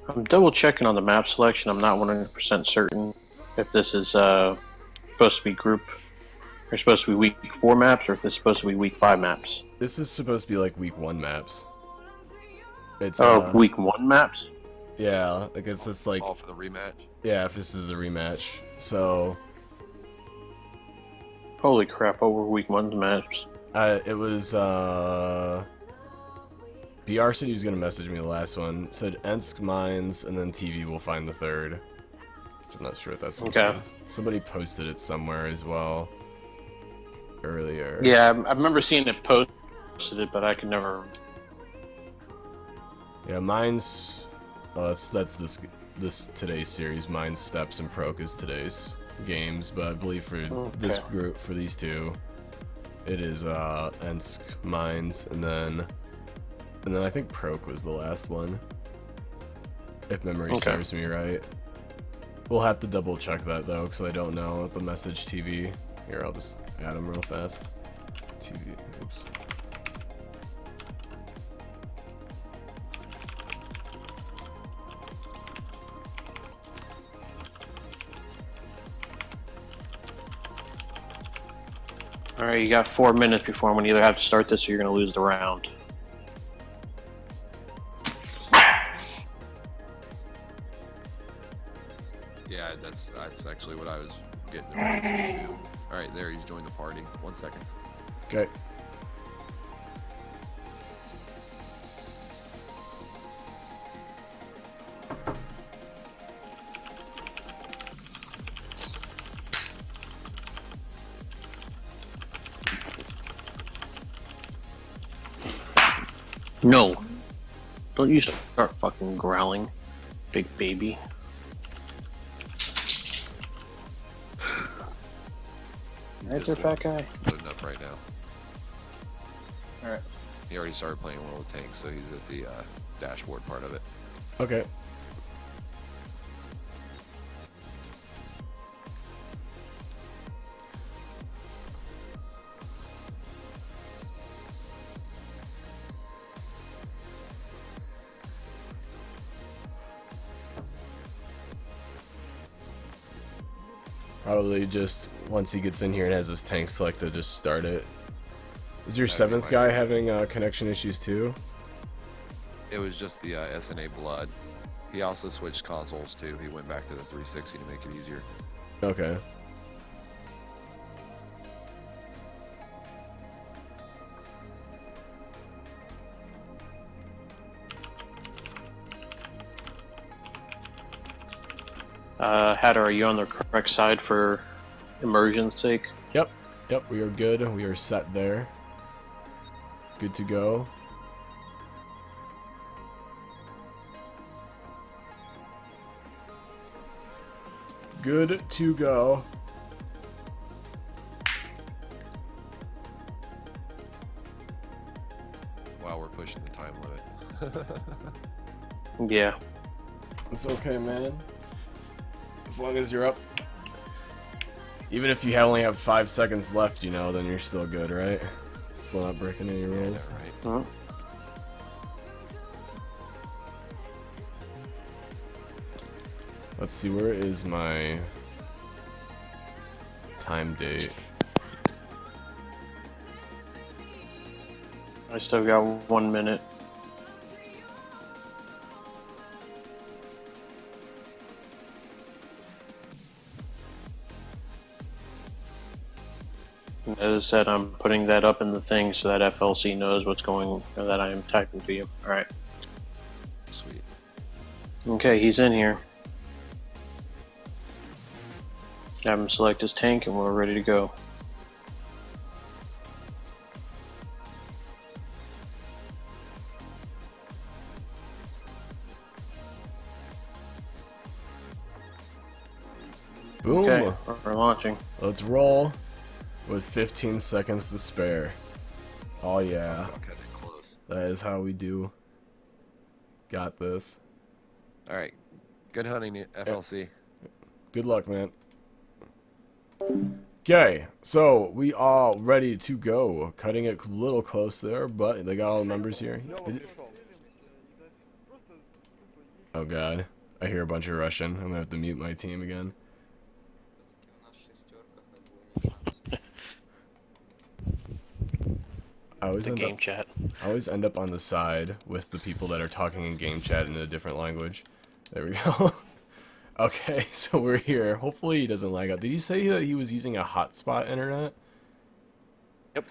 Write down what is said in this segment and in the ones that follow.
I'm double checking on the map selection. I'm not 100% certain if this is supposed to be group or supposed to be week 4 maps or if this is supposed to be week 5 maps. This is supposed to be like week 1 maps. It's Oh, week 1 maps? yeah, I guess it's like all for the rematch. yeah, if this is a rematch. So Holy crap, over week 1's maps. it was BR said he was gonna message me the last one. Said Ensk Mines and then TV will find the third. Which I'm not sure if that's what it is. Somebody posted it somewhere as well earlier. Yeah, I remember seeing it posted, but I could never. Yeah, Mines. Oh, that's this today's series. Mines, Steps, and Proc is today's games, but I believe for this group, for these two, it is Ensk, Mines, and then I think Proc was the last one, if memory serves me right. We'll have to double check that though, because I don't know the message TV. Here, I'll just add them real fast. TV. Oops. Alright, you got 4 minutes before I'm going to either have to start this or you're going to lose the round. Yeah, that's actually what I was getting ready to do. Alright, there, he's joined the party. 1 second. Okay. No. Don't you start fucking growling, big baby. Right there, fat guy. Loading up right now. Alright. He already started playing World of Tanks, so he's at the dashboard part of it. Okay. Probably just once he gets in here and has his tank selected, just start it. Is your 7th guy having connection issues too? It was just the SNA blood. He also switched consoles too. He went back to the 360 to make it easier. Okay. Hatter, are you on the correct side for immersion's sake? Yep. Yep, we are good. We are set there. Good to go. Good to go. Wow, we're pushing the time limit. Yeah. It's okay, man. As long as you're up. Even if you only have 5 seconds left, you know, then you're still good, right? Still not breaking any rules. Yeah, right. Let's see, where is my time date? I still got 1 minute. As I said, I'm putting that up in the thing so that FLC knows what's going, or that I am typing to you. Alright. Sweet. Okay, he's in here. Have him select his tank and we're ready to go. Boom! Okay, we're launching. Let's roll with 15 seconds to spare. Oh yeah. Okay, close. That is how we do. Got this. Alright. Good hunting, FLC. Good luck, man. Okay, so we are ready to go. Cutting it a little close there, but they got all the numbers here. Oh god. I hear a bunch of Russian. I'm gonna have to mute my team again. I always The end up game chat. I always end up on the side with the people that are talking in game chat in a different language. There we go. Okay, so we're here. Hopefully he doesn't lag out. Did you say that he was using a hotspot internet? Yep.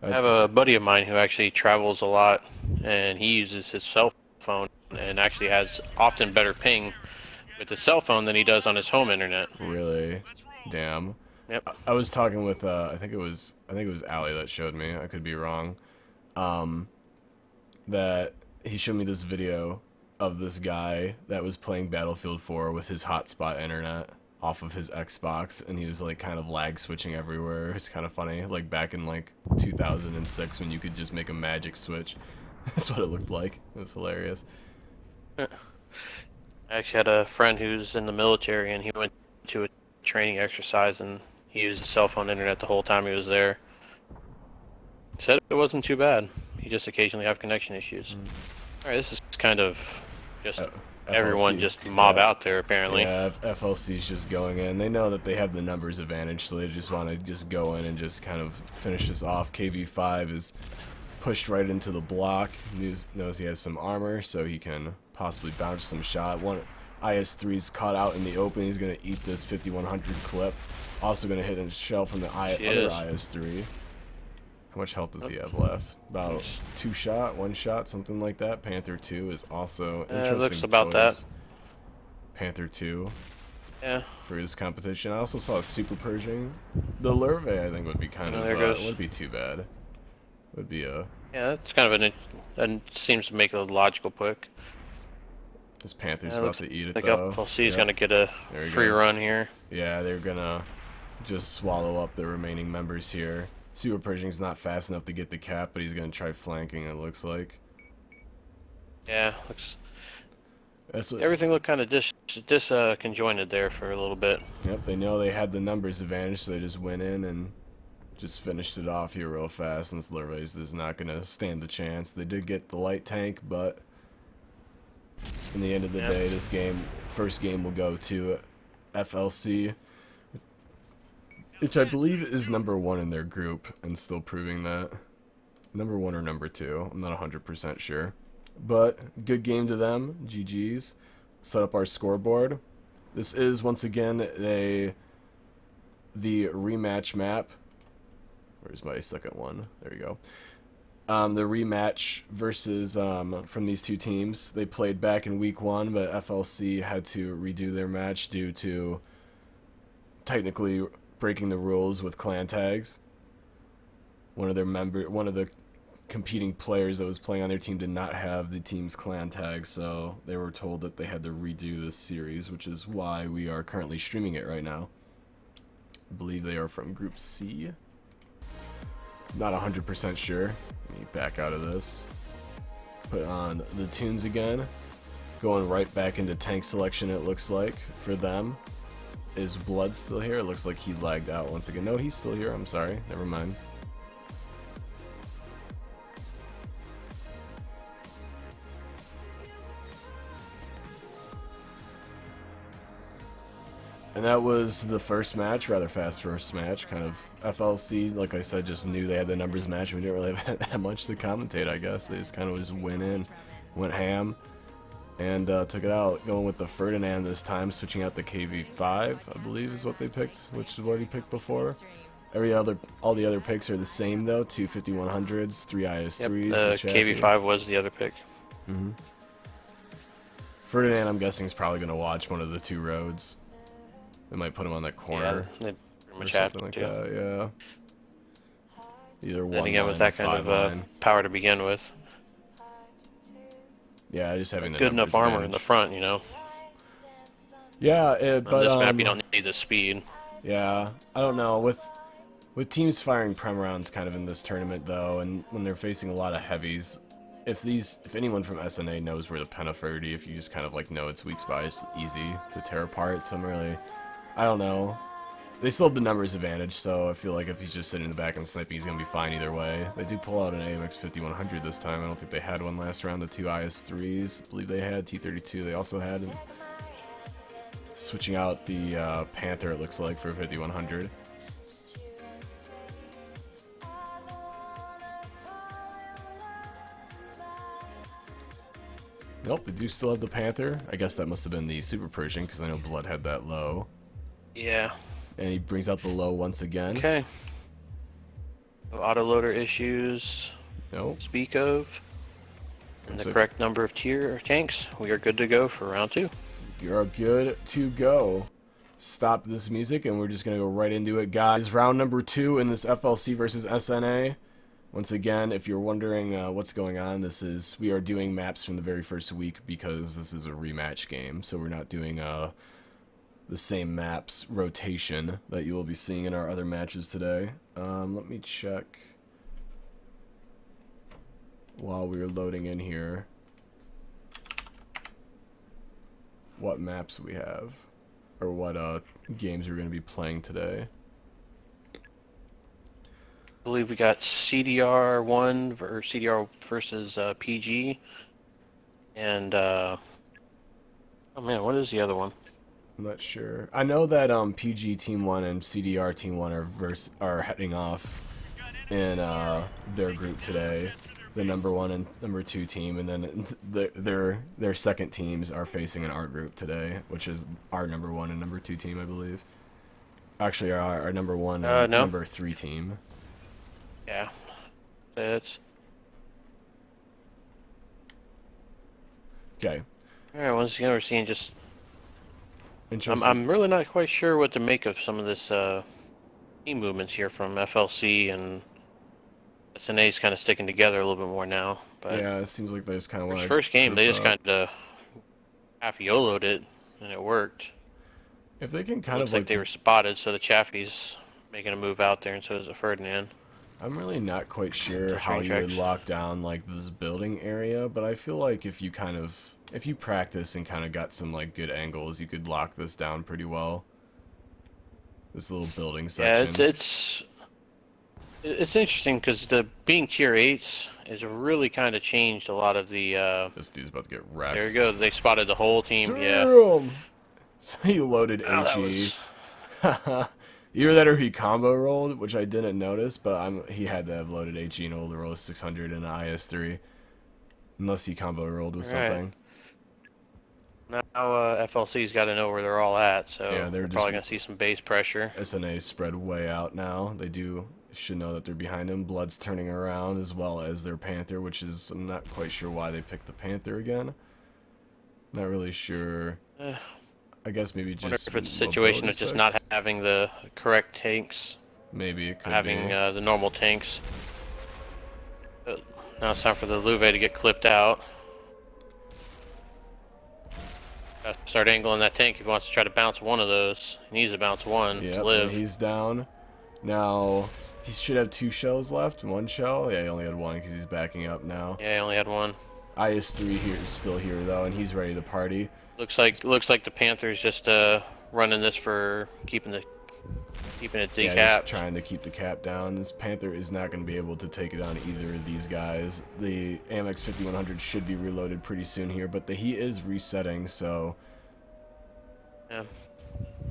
I That's have a buddy of mine who actually travels a lot, and he uses his cell phone and actually has often better ping with his cell phone than he does on his home internet. really damn. Yep. I was talking with I think it was Allie that showed me. I could be wrong. That he showed me this video of this guy that was playing Battlefield 4 with his hotspot internet off of his Xbox, and he was like kind of lag switching everywhere. It's kind of funny, like back in like 2006 when you could just make a magic switch. That's what it looked like. It was hilarious. I actually had a friend who's in the military, and he went to a training exercise, and he used his cell phone internet the whole time he was there. Said it wasn't too bad. He just occasionally have connection issues. All right, this is kind of just everyone FLC, just mob yeah. out there apparently. Yeah, FLC's just going in. They know that they have the numbers advantage, so they just want to just go in and just kind of finish this off. KV5 is pushed right into the block. Knows he has some armor, so he can possibly bounce some shot. One IS-3's caught out in the open. He's going to eat this 5100 clip. Also going to hit a shell from the other IS-3. How much health does he have left? About 2 shot, 1 shot, something like that. Panther 2 is also interesting. Looks about choice. that. Panther 2. Yeah. For his competition. I also saw a Super Pershing. The Lurve, I think, would be kind of wouldn't be too bad. Would be a. Yeah, it's kind of and seems to make a logical pick. This Panther's about to eat it like though. FLC is gonna get a free run here. Yeah, they're gonna just swallow up the remaining members here. Super Pershing's not fast enough to get the cap, but he's gonna try flanking. It looks like. Yeah, looks. That's what, everything looked kind of conjoined there for a little bit. Yep, they know they had the numbers advantage, so they just went in and just finished it off here real fast. And Slurvey's is not gonna stand the chance. They did get the light tank, but in the end of the day, this first game will go to FLC, which I believe is number 1 in their group, and still proving that. Number 1 or number 2, I'm not 100% sure. But, good game to them, GG's. Set up our scoreboard. This is, once again, the rematch map. Where's my second one? There you go. The rematch versus, from these two teams. They played back in week 1, but FLC had to redo their match due to technically breaking the rules with clan tags. One of the competing players that was playing on their team did not have the team's clan tag, so they were told that they had to redo this series, which is why we are currently streaming it right now. I believe they are from Group C. Not 100% sure. Let me back out of this. Put on the tunes again. Going right back into tank selection, it looks like, for them. Is Blood still here? It looks like he lagged out once again. No, he's still here. I'm sorry. Never mind. And that was the first match, rather fast first match. Kind of FLC, like I said, just knew they had the numbers match. We didn't really have that much to commentate, I guess. They just kind of just went in, went ham, and took it out. Going with the Ferdinand this time, switching out the KV5, I believe is what they picked, which is what he picked before. All the other picks are the same though. 2 5100s, 3 IS3s. Yep, the KV5 was the other pick. Ferdinand, I'm guessing, is probably going to watch one of the 2 roads. They might put him on that corner. Yeah, they pretty much or have something like to. that, yeah. Either one. And again, with that kind of power to begin with. Yeah, just having the good enough armor advantage in the front, you know. Yeah, but on this map you don't need the speed. Yeah, I don't know with teams firing prem rounds kind of in this tournament though, and when they're facing a lot of heavies, if anyone from SNA knows where the Penta 30, if you just kind of like know its weak spot, it's easy to tear apart. So I'm really, I don't know. they still have the numbers advantage, so I feel like if he's just sitting in the back and sniping, he's going to be fine either way. They do pull out an AMX 5100 this time. I don't think they had one last round. The two IS-3s, I believe they had. T-32 they also had. And switching out the Panther, it looks like, for 5100. Nope, they do still have the Panther. I guess that must have been the Super Pershing, because I know Blood had that low. Yeah. And he brings out the low once again. Okay. No autoloader issues. Nope. Speak of. And the So correct number of tier tanks. We are good to go for round 2. you're good to go. Stop this music, and we're just going to go right into it, guys. Round number 2 in this FLC versus SNA. Once again, if you're wondering what's going on, we are doing maps from the very first week because this is a rematch game, so we're not doing the same maps rotation that you will be seeing in our other matches today. Let me check while we're loading in here what maps we have, or what games we're going to be playing today. I believe we got CDR1 or CDR versus PG. And, oh man, what is the other one? I'm not sure. I know that PG Team 1 and CDR Team 1 are heading off in their group today. The number 1 and number 2 team, and then their second teams are facing in our group today, which is our number 1 and number 2 team, I believe. Actually, our number 1 and no. number 3 team. Yeah. That's... Okay. Alright, once again, we're seeing just... Interesting. I'm really not quite sure what to make of some of this team movements here from FLC, and SNA's kind of sticking together a little bit more now. But yeah, it seems like they just kind of want to first game, they just up. kind of half YOLO'd it, and it worked. If they can kind Looks of like they were spotted, so the Chaffee's making a move out there, and so is the Ferdinand. I'm really not quite sure how you would lock down like this building area, but I feel like if you practice and kind of got some like good angles, you could lock this down pretty well. This little building section. Yeah, it's interesting because the being tier 8s has really kind of changed a lot of the. This dude's about to get wrecked. There you go. They spotted the whole team. Damn! Yeah. So he loaded HE. Was... Either that or he combo rolled, which I didn't notice, but he had to have loaded HE and able to roll a 600 and an IS-3. Unless he combo rolled with something. Now FLC's got to know where they're all at, so yeah, they're probably going to see some base pressure. SNA spread way out now. They should know that they're behind him. Blood's turning around as well as their Panther, which is, I'm not quite sure why they picked the Panther again. Not really sure. I guess maybe just... I wonder if it's a situation of just not having the correct tanks. Maybe it could having be. The normal tanks. Now it's time for the Louve to get clipped out. Start angling that tank if he wants to try to bounce one of those. He needs to bounce one to live. He's down. Now, he should have 2 shells left. 1 shell? Yeah, he only had 1 because he's backing up now. Yeah, he only had 1. IS-3 here is still here though, and he's ready to party. Looks like the Panthers just running this for keeping it decapped. Yeah, just trying to keep the cap down. This Panther is not going to be able to take down either of these guys. The AMX 5100 should be reloaded pretty soon here, but he is resetting, so...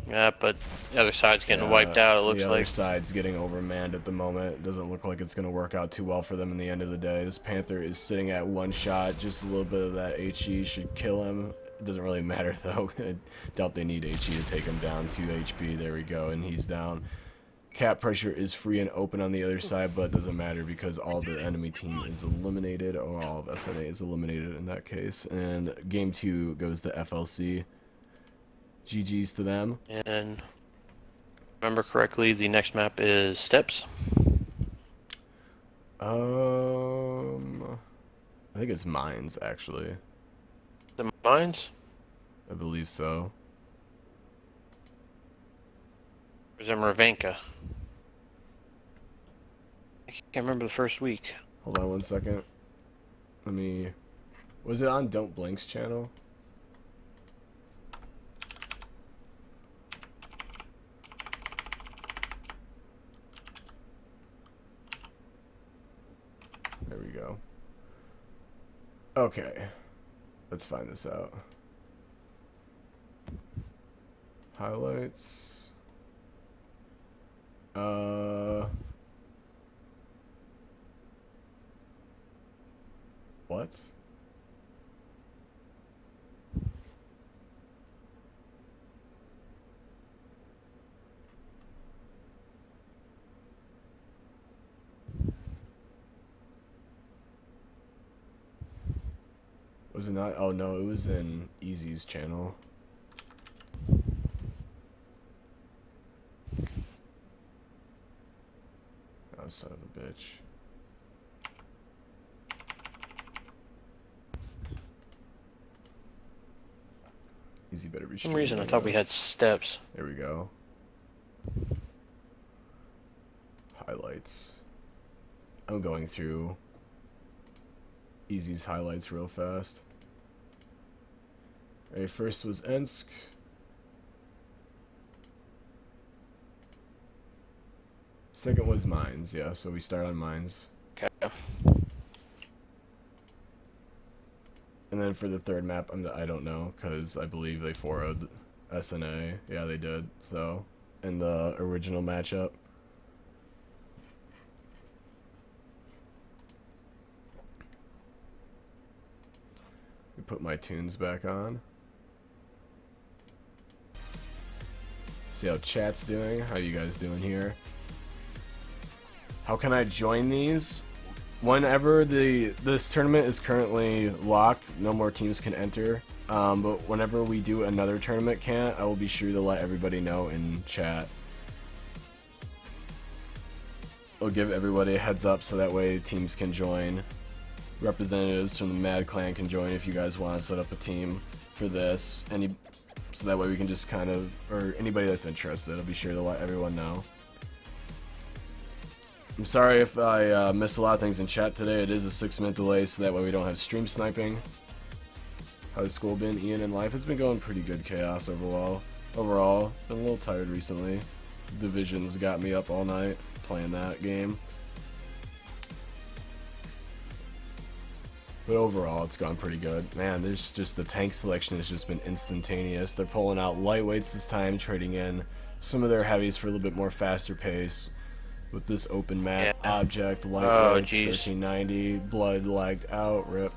Yeah, but the other side's getting wiped out, it looks like. The other side's getting overmanned at the moment. It doesn't look like it's going to work out too well for them in the end of the day. This Panther is sitting at 1 shot. Just a little bit of that HE should kill him. It doesn't really matter, though. I doubt they need HE to take him down 2 HP. There we go, and he's down. Cap pressure is free and open on the other side, but it doesn't matter because all the enemy team is eliminated, or all of SNA is eliminated in that case. And game 2 goes to FLC. GG's to them. And remember correctly, the next map is Steps. I think it's Mines, actually. The Mines? I believe so. Or is it Mravenka? I can't remember the first week. Hold on 1 second. Was it on Don't Blink's channel? Okay. Let's find this out. Highlights. What? Was it not? Oh no, it was in Easy's channel. Oh, son of a bitch. Easy better be. For some reason I thought we had steps. There we go. Highlights. I'm going through Easy's highlights real fast. Okay, first was Ensk. Second was Mines, yeah, so we start on Mines. Okay. And then for the third map, I don't know, because I believe they 4-0'd SNA. Yeah, they did, so, in the original matchup. We put my tunes back on. See how chat's doing. How you guys doing here? How can I join these? Whenever this tournament is currently locked, no more teams can enter. But whenever we do another tournament, I will be sure to let everybody know in chat. I'll give everybody a heads up so that way teams can join. Representatives from the Mad Clan can join if you guys want to set up a team for this. So that way we can just kind of, or anybody that's interested, I'll be sure to let everyone know. I'm sorry if I missed a lot of things in chat today. It is a 6-minute delay, so that way we don't have stream sniping. How's school been, Ian, and life? It's been going pretty good, Chaos, overall. Been a little tired recently. Divisions got me up all night playing that game. But overall, it's gone pretty good. Man, there's just the tank selection has just been instantaneous. They're pulling out lightweights this time, trading in some of their heavies for a little bit more faster pace. With this open map, object, lightweights, 1390, blood lagged out, rip.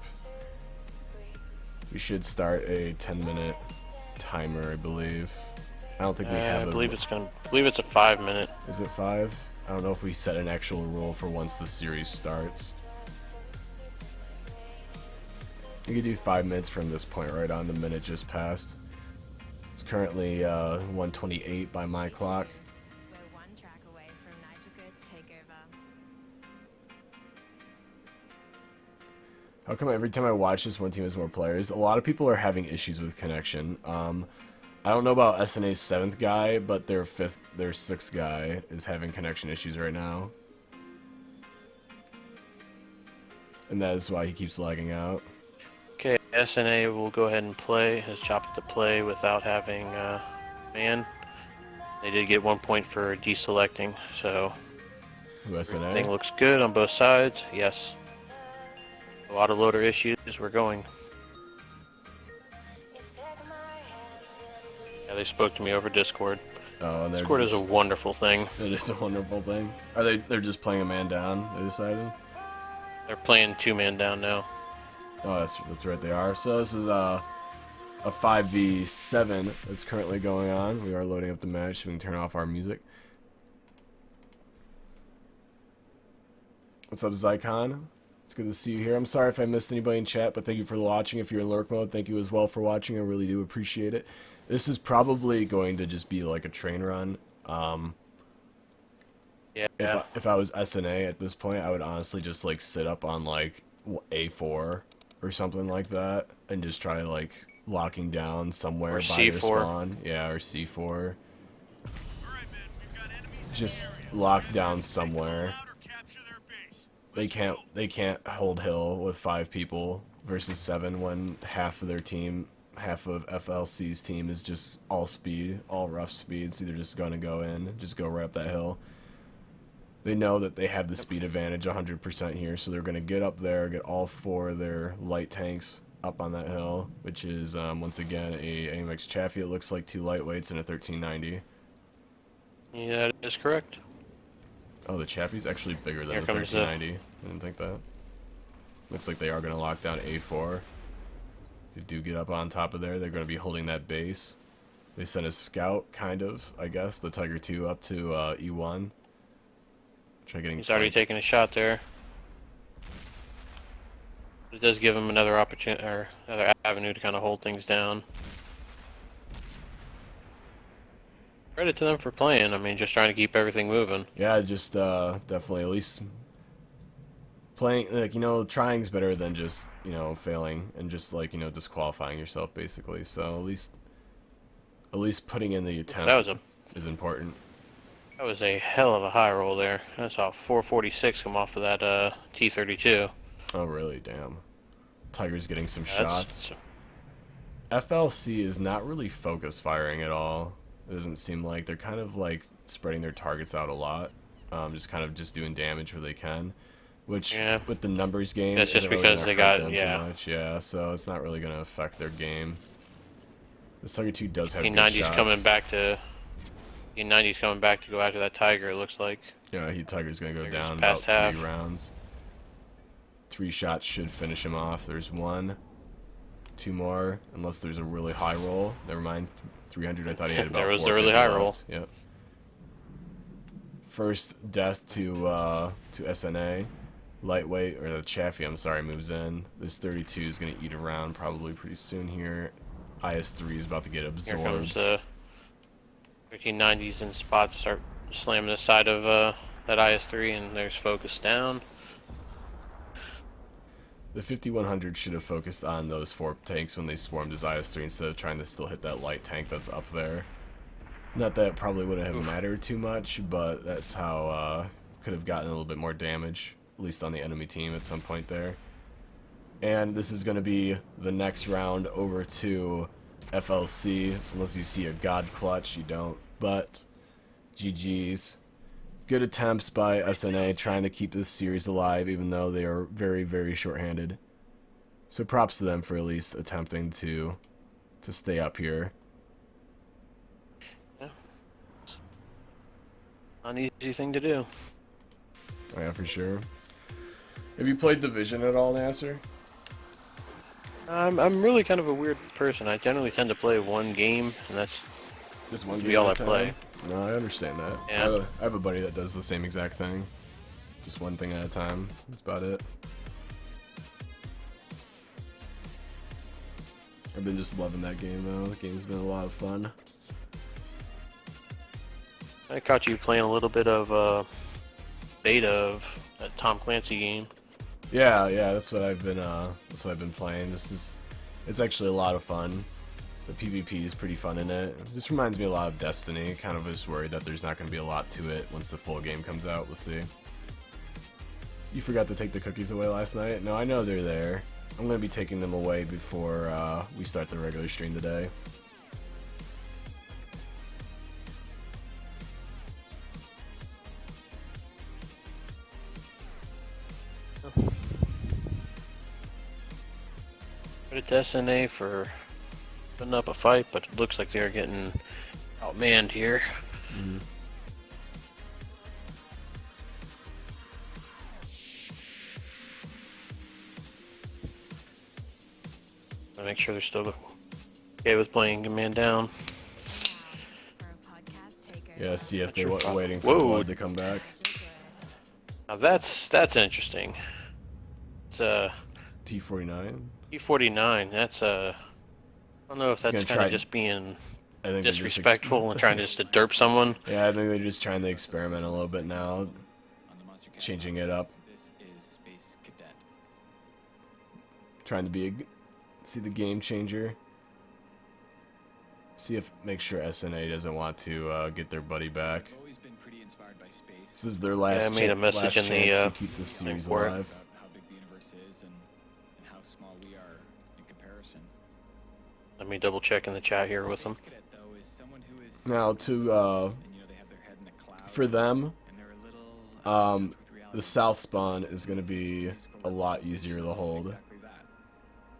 We should start a 10-minute timer, I believe. I don't think we have. I believe it's a 5-minute. Is it 5? I don't know if we set an actual rule for once the series starts. You could do 5 minutes from this point right on. The minute just passed. It's currently 1:28 by my clock. We're one track away from Nitrogood's takeover. How come every time I watch this, one team has more players? A lot of people are having issues with connection. I don't know about SNA's 7th guy, but their 6th guy is having connection issues right now. And that is why he keeps lagging out. Okay, SNA will go ahead and play. Has chopped the play without having man. They did get 1 point for deselecting, so SNA? everything looks good on both sides. Yes. Autoloader issues. We're going. Yeah, they spoke to me over Discord. Oh, and Discord is a wonderful thing. It is a wonderful thing. They're just playing a man down, they decided? They're playing 2-man down now. Oh, that's right, they are. So this is a 5v7 that's currently going on. We are loading up the match so we can turn off our music. What's up, Zycon? It's good to see you here. I'm sorry if I missed anybody in chat, but thank you for watching. If you're in lurk mode, thank you as well for watching. I really do appreciate it. This is probably going to just be like a train run. Yeah. If I was SNA at this point, I would honestly just like sit up on like A4 or something like that and just try like locking down somewhere by their spawn. Yeah, or C4. Just lock down somewhere. They can't hold hill with 5 people versus 7 when half of their team, half of FLC's team is just all speed, all rough speed, so they're just gonna go in, just go right up that hill. They know that they have the speed advantage 100% here, so they're going to get up there, get all 4 of their light tanks up on that hill, which is, once again, a AMX Chaffee. It looks like 2 lightweights and a 1390. Yeah, that is correct. Oh, the Chaffee's actually bigger than Here the comes 1390. I didn't think that. Looks like they are going to lock down A4. They do get up on top of there. They're going to be holding that base. They sent a scout, kind of, I guess, the Tiger 2 up to E1. Try getting He's already flanked. taken a shot there. It does give him another opportunity or another avenue to kind of hold things down. Credit to them for playing. I mean, just trying to keep everything moving. Yeah, just definitely at least playing, like, you know, trying's better than just, you know, failing and just, like, you know, disqualifying yourself, basically. So at least putting in the attempt is important. That was a hell of a high roll there. I saw 446 come off of that T32. Oh, really? Damn. Tiger's getting some Yeah, shots. FLC is not really focus firing at all. It doesn't seem like they're kind of like spreading their targets out a lot, just kind of just doing damage where they can. Which with the numbers game, that's just isn't really because gonna they hurt got them too much. Yeah, so it's not really gonna affect their game. This Tiger 2 does have good shots. coming back to. T90's coming back to go after that Tiger. It looks like. Yeah, Tiger's gonna go down about past 3 half. rounds. 3 shots should finish him off. There's 1, 2 more, unless there's a really high roll. Never mind. 300. I thought he had about. There was 450 a really high left. roll. Yep. First death to SNA. Lightweight, or the Chaffee, I'm sorry, moves in. This 32 is going to eat around probably pretty soon here. IS-3 is about to get absorbed. Here comes the 1390s in spots start slamming the side of that IS-3, and there's focus down. The 5100 should have focused on those 4 tanks when they swarmed his IS-3 instead of trying to still hit that light tank that's up there. Not that it probably wouldn't have mattered too much, but that's how could have gotten a little bit more damage, at least on the enemy team at some point there. And this is going to be the next round over to FLC, unless you see a God Clutch, you don't. But GG's. Good attempts by SNA trying to keep this series alive, even though they are very, very short-handed. So props to them for at least attempting to stay up here. Yeah. Not an easy thing to do. Oh, yeah, for sure. Have you played Division at all, Nasser? I'm really kind of a weird person. I generally tend to play one game, and that's Just one be game all at I a play. time? No, I understand that. Yeah. I have a buddy that does the same exact thing. Just one thing at a time. That's about it. I've been just loving that game, though. The game's been a lot of fun. I caught you playing a little bit of beta of that Tom Clancy game. Yeah, that's what I've been playing. It's actually a lot of fun. The PvP is pretty fun in it. It just reminds me a lot of Destiny. Kind of just worried that there's not going to be a lot to it once the full game comes out. We'll see. You forgot to take the cookies away last night? No, I know they're there. I'm going to be taking them away before we start the regular stream today. Credit to SNA for putting up a fight, but it looks like they're getting outmanned here. Mm-hmm. I make sure they're still okay with playing a man down. Yeah, see if they're waiting for Whoa. Blood to come back. Now that's interesting. It's T49. E49. That's I don't know if It's that's gonna kind of try- just being I think they're just disrespectful and trying just to derp someone. Yeah, I think they're just trying to experiment a little bit now, changing it up, trying to be see the game changer. See if make sure SNA doesn't want to get their buddy back. This is their last, I made a message last in the, chance to keep this series for it. alive. How big the universe is and how small we are in comparison. Let me double check in the chat here with them. Cadet, though, is someone who is Now to and, they have their head in the cloud, for them, and they're a little The south spawn is going to be a lot easier to hold. Exactly that.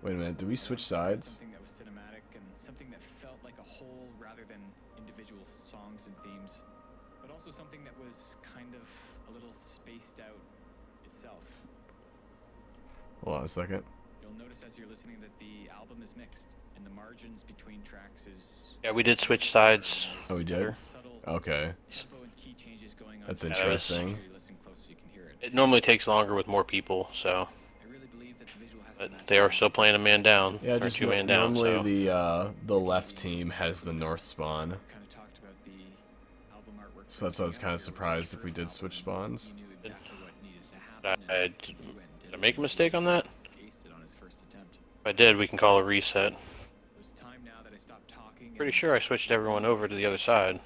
Wait a minute, did we switch sides? Something that was cinematic and something that felt like a whole rather than individual songs and themes, but also something that was kind of a little spaced out itself. Hold on a second. You'll notice as you're listening that the album is mixed, and the margins between tracks is Yeah, we did switch sides. Oh, we did? Better. subtle. Okay. Tempo and key changes going on. That's Make interesting. sure you listen close so you can hear it. It normally takes longer with more people, so. I really believe that the visual has to But match they the are still playing a man down, Yeah, or just two man down. normally So the left team has the north spawn. kind of talked about the album artwork. So that's why I was kind of surprised if we did switch spawns. He knew exactly what needed to happen. did I make a mistake on that? Aced it on his first attempt. If I did, we can call a reset. It was time now that I stopped talking. Pretty and sure I switched everyone over to the other side.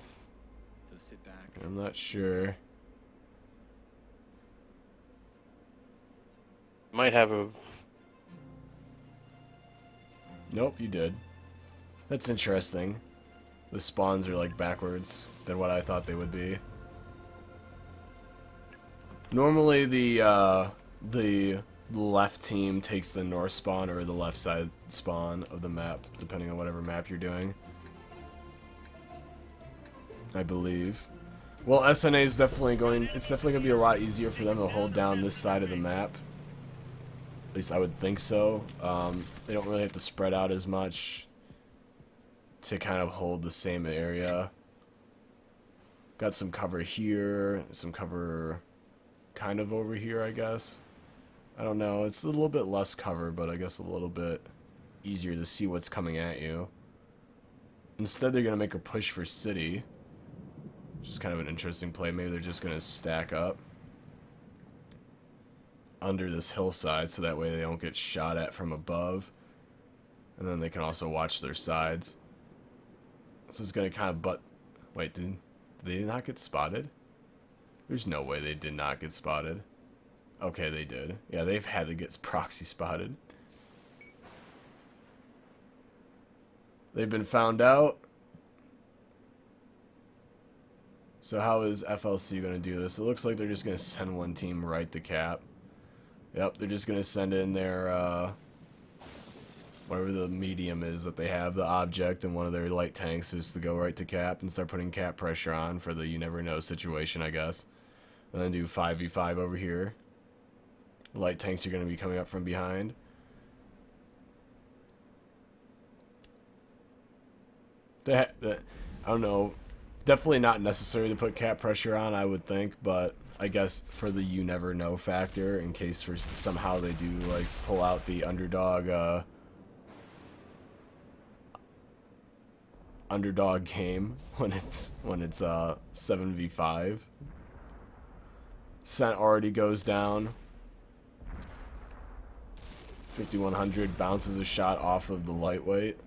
So sit back. I'm not sure. Might have a. Nope, you did. That's interesting. The spawns are like backwards than what I thought they would be. Normally the left team takes the north spawn or the left side spawn of the map, depending on whatever map you're doing. I believe. Well, SNA is definitely going. It's definitely going to be a lot easier for them to hold down this side of the map. At least I would think so. They don't really have to spread out as much to kind of hold the same area. Got some cover here, some cover kind of over here, I guess. I don't know. It's a little bit less cover, but I guess a little bit easier to see what's coming at you. Instead, they're going to make a push for city, which is kind of an interesting play. Maybe they're just going to stack up under this hillside so that way they don't get shot at from above. And then they can also watch their sides. This is going to kind of butt... Wait, did they not get spotted? There's no way they did not get spotted. Okay, they did. Yeah, they've had to get proxy spotted. They've been found out. So how is FLC going to do this? It looks like they're just going to send one team right to cap. Yep, they're just going to send in their, whatever the medium is that they have, the object, and one of their light tanks just to go right to cap and start putting cap pressure on for the you never know situation, I guess. And then do 5v5 over here. Light tanks are going to be coming up from behind. I don't know. Definitely not necessary to put cap pressure on, I would think, but I guess for the you never know factor, in case for somehow they do like pull out the underdog game when it's 7v5. Scent already goes down. 5100 bounces a shot off of the lightweight.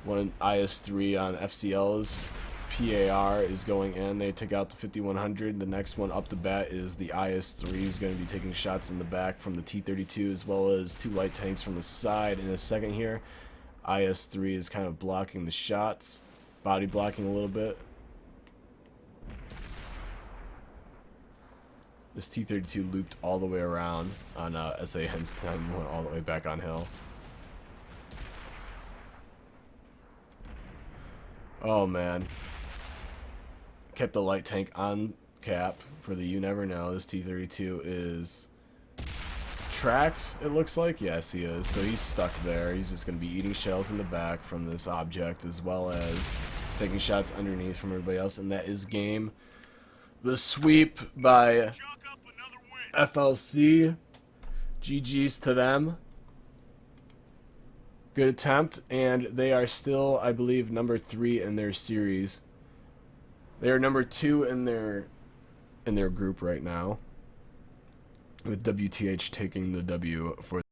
One IS-3 on FCL's PAR is going in. They took out the 5100. The next one up the bat is the IS-3 is going to be taking shots in the back from the T-32 as well as two light tanks from the side. In a second here, IS-3 is kind of blocking the shots, body blocking a little bit. This T-32 looped all the way around on SAN's time and went all the way back on hill. Oh man. Kept the light tank on cap for the you never know. This T-32 is tracked, it looks like. Yes, he is. So he's stuck there. He's just going to be eating shells in the back from this object as well as taking shots underneath from everybody else. And that is game. The sweep by FLC. GG's to them. Good attempt, and they are still, I believe, number 3 in their series. They are number 2 in their group right now, with WTH taking the W for